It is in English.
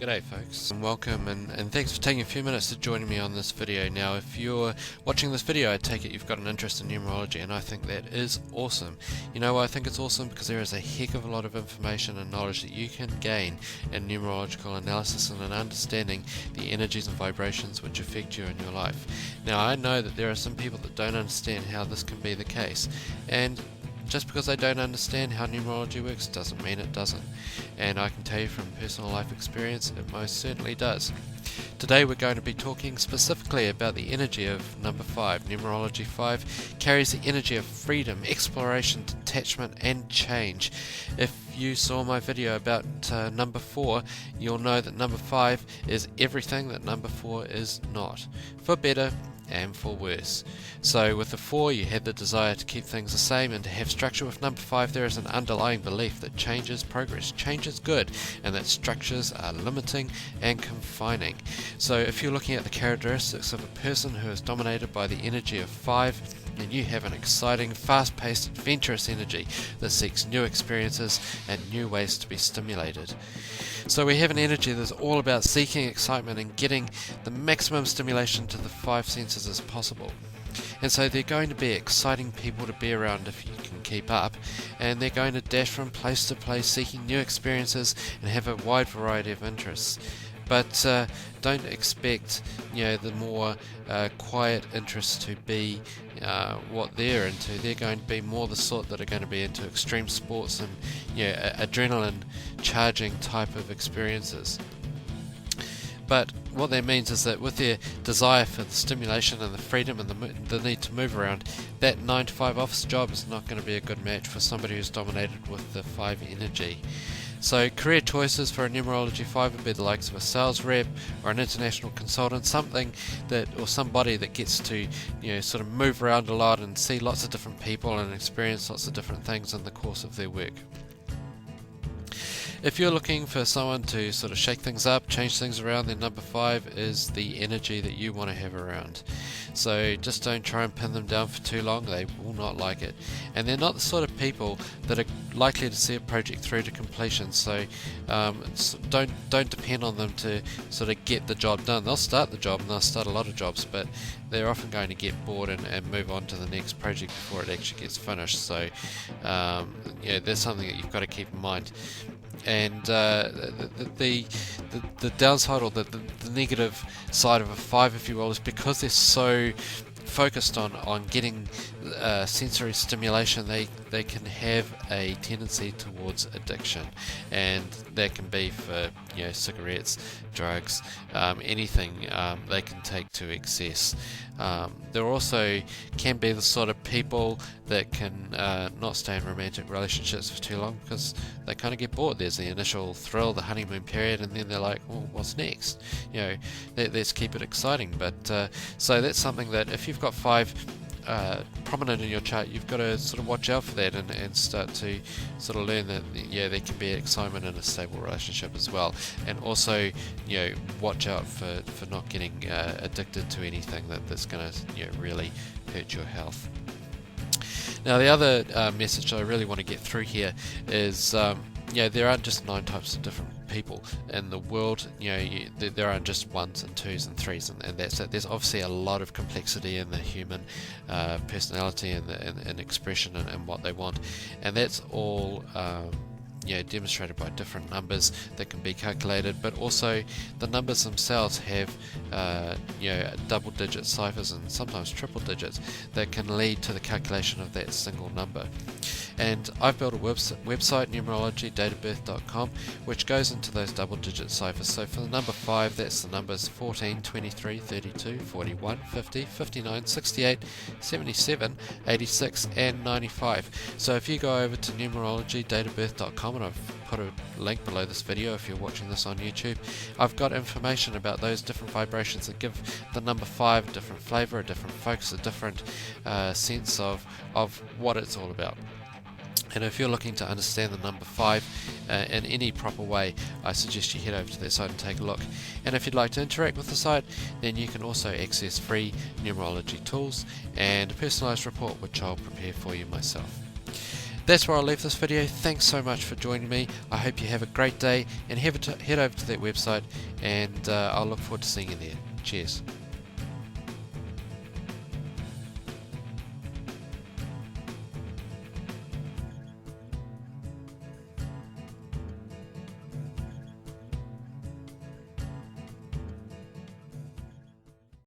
G'day folks, and welcome and thanks for taking a few minutes to join me on this video. Now if you're watching this video, I take it you've got an interest in numerology, and I think that is awesome. You know why I think it's awesome? Because there is a heck of a lot of information and knowledge that you can gain in numerological analysis and in understanding the energies and vibrations which affect you in your life. Now I know that there are some people that don't understand how this can be the case, and just because they don't understand how numerology works doesn't mean it doesn't. And I can tell you from personal life experience, it most certainly does. Today we're going to be talking specifically about the energy of number 5. Numerology 5 carries the energy of freedom, exploration, detachment and change. If you saw my video about number 4, you'll know that number 5 is everything that number 4 is not, for better and for worse. So with the 4 you had the desire to keep things the same and to have structure. With number 5 there is an underlying belief that change is progress, change is good, and that structures are limiting and confining. So if you're looking at the characteristics of a person who is dominated by the energy of 5, and you have an exciting, fast-paced, adventurous energy that seeks new experiences and new ways to be stimulated. So we have an energy that's all about seeking excitement and getting the maximum stimulation to the 5 senses as possible. And so they're going to be exciting people to be around if you can keep up, and they're going to dash from place to place seeking new experiences and have a wide variety of interests. But don't expect, the more quiet interests to be what they're into. They're going to be more the sort that are going to be into extreme sports and adrenaline charging type of experiences. But what that means is that with their desire for the stimulation and the freedom and the need to move around, that 9 to 5 office job is not going to be a good match for somebody who's dominated with the 5 energy. So career choices for a numerology 5 would be the likes of a sales rep or an international consultant, somebody that gets to sort of move around a lot and see lots of different people and experience lots of different things in the course of their work. If you're looking for someone to sort of shake things up, change things around, then number 5 is the energy that you want to have around. So just don't try and pin them down for too long, they will not like it. And they're not the sort of people that are likely to see a project through to completion, so don't depend on them to sort of get the job done. They'll start the job and they'll start a lot of jobs, but they're often going to get bored and move on to the next project before it actually gets finished. So that's something that you've got to keep in mind. And the downside, or the negative side of a 5, if you will, is because they're so focused on getting sensory stimulation, they can have a tendency towards addiction, and that can be for cigarettes, drugs, anything they can take to excess. There also can be the sort of people that can not stay in romantic relationships for too long because they kind of get bored. There's the initial thrill, the honeymoon period, and then they're like, well, what's next? Let's keep it exciting. But so that's something that if you've got 5 prominent in your chart, you've got to sort of watch out for that and start to sort of learn that there can be excitement in a stable relationship as well, and also watch out for not getting addicted to anything that's going to really hurt your health. Now the other message I really want to get through here is there aren't just 9 types of different people in the world. There aren't just 1s and 2s and 3s and that's it. There's obviously a lot of complexity in the human personality and expression and what they want, and that's all demonstrated by different numbers that can be calculated, but also the numbers themselves have double digit ciphers and sometimes triple digits that can lead to the calculation of that single number. And I've built a website, numerology.databirth.com, which goes into those double digit ciphers. So for the number 5, that's the numbers 14, 23, 32, 41, 50, 59, 68, 77, 86 and 95. So if you go over to numerology.databirth.com, and I've put a link below this video if you're watching this on YouTube, I've got information about those different vibrations that give the number 5 a different flavour, a different focus, a different sense of what it's all about. And if you're looking to understand the number 5 in any proper way, I suggest you head over to that site and take a look. And if you'd like to interact with the site, then you can also access free numerology tools and a personalised report which I'll prepare for you myself. That's where I'll leave this video. Thanks so much for joining me. I hope you have a great day, and head over to that website, and I'll look forward to seeing you there. Cheers.